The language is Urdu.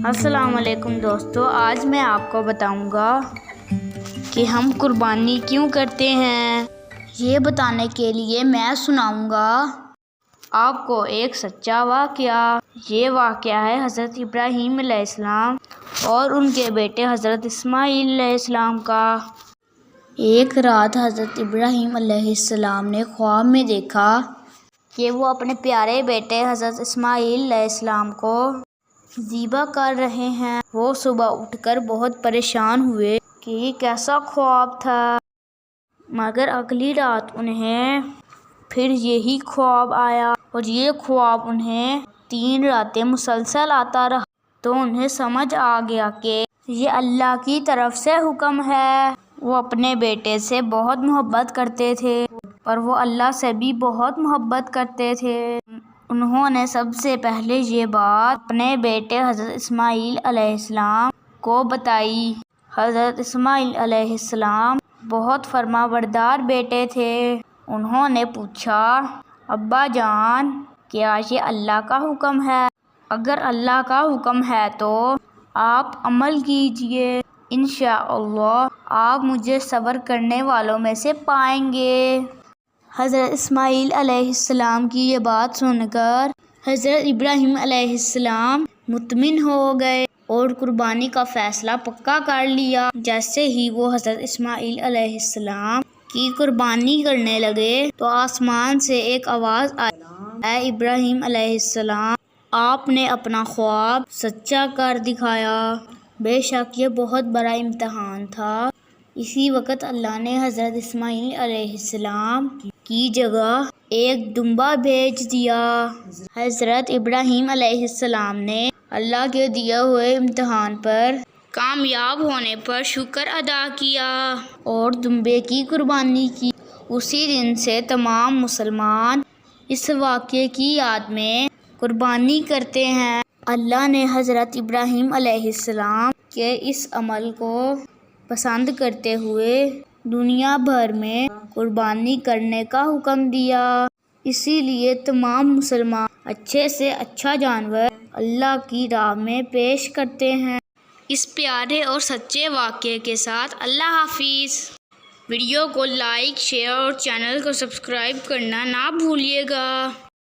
السلام علیکم دوستو، آج میں آپ کو بتاؤں گا کہ ہم قربانی کیوں کرتے ہیں۔ یہ بتانے کے لیے میں سناؤں گا آپ کو ایک سچا واقعہ۔ یہ واقعہ ہے حضرت ابراہیم علیہ السلام اور ان کے بیٹے حضرت اسماعیل علیہ السلام کا۔ ایک رات حضرت ابراہیم علیہ السلام نے خواب میں دیکھا کہ وہ اپنے پیارے بیٹے حضرت اسماعیل علیہ السلام کو ذبح کر رہے ہیں۔ وہ صبح اٹھ کر بہت پریشان ہوئے کہ یہ کیسا خواب تھا، مگر اگلی رات انہیں پھر یہی خواب آیا اور یہ خواب انہیں 3 راتیں مسلسل آتا رہا۔ تو انہیں سمجھ آ گیا کہ یہ اللہ کی طرف سے حکم ہے۔ وہ اپنے بیٹے سے بہت محبت کرتے تھے اور وہ اللہ سے بھی بہت محبت کرتے تھے۔ انہوں نے سب سے پہلے یہ بات اپنے بیٹے حضرت اسماعیل علیہ السلام کو بتائی۔ حضرت اسماعیل علیہ السلام بہت فرمانبردار بیٹے تھے۔ انہوں نے پوچھا، ابا جان، کیا یہ اللہ کا حکم ہے؟ اگر اللہ کا حکم ہے تو آپ عمل کیجئے، انشاءاللہ آپ مجھے صبر کرنے والوں میں سے پائیں گے۔ حضرت اسماعیل علیہ السلام کی یہ بات سن کر حضرت ابراہیم علیہ السلام مطمئن ہو گئے اور قربانی کا فیصلہ پکا کر لیا۔ جیسے ہی وہ حضرت اسماعیل علیہ السلام کی قربانی کرنے لگے تو آسمان سے ایک آواز آئی، اے ابراہیم علیہ السلام، آپ نے اپنا خواب سچا کر دکھایا۔ بے شک یہ بہت بڑا امتحان تھا۔ اسی وقت اللہ نے حضرت اسماعیل علیہ السلام کی جگہ ایک دمبا بھیج دیا۔ حضرت ابراہیم علیہ السلام نے اللہ کے دیے ہوئے امتحان پر کامیاب ہونے پر شکر ادا کیا اور دمبے کی قربانی کی۔ اسی دن سے تمام مسلمان اس واقعے کی یاد میں قربانی کرتے ہیں۔ اللہ نے حضرت ابراہیم علیہ السلام کے اس عمل کو پسند کرتے ہوئے دنیا بھر میں قربانی کرنے کا حکم دیا۔ اسی لیے تمام مسلمان اچھے سے اچھا جانور اللہ کی راہ میں پیش کرتے ہیں۔ اس پیارے اور سچے واقعے کے ساتھ اللہ حافظ۔ ویڈیو کو لائک، شیئر اور چینل کو سبسکرائب کرنا نہ بھولیے گا۔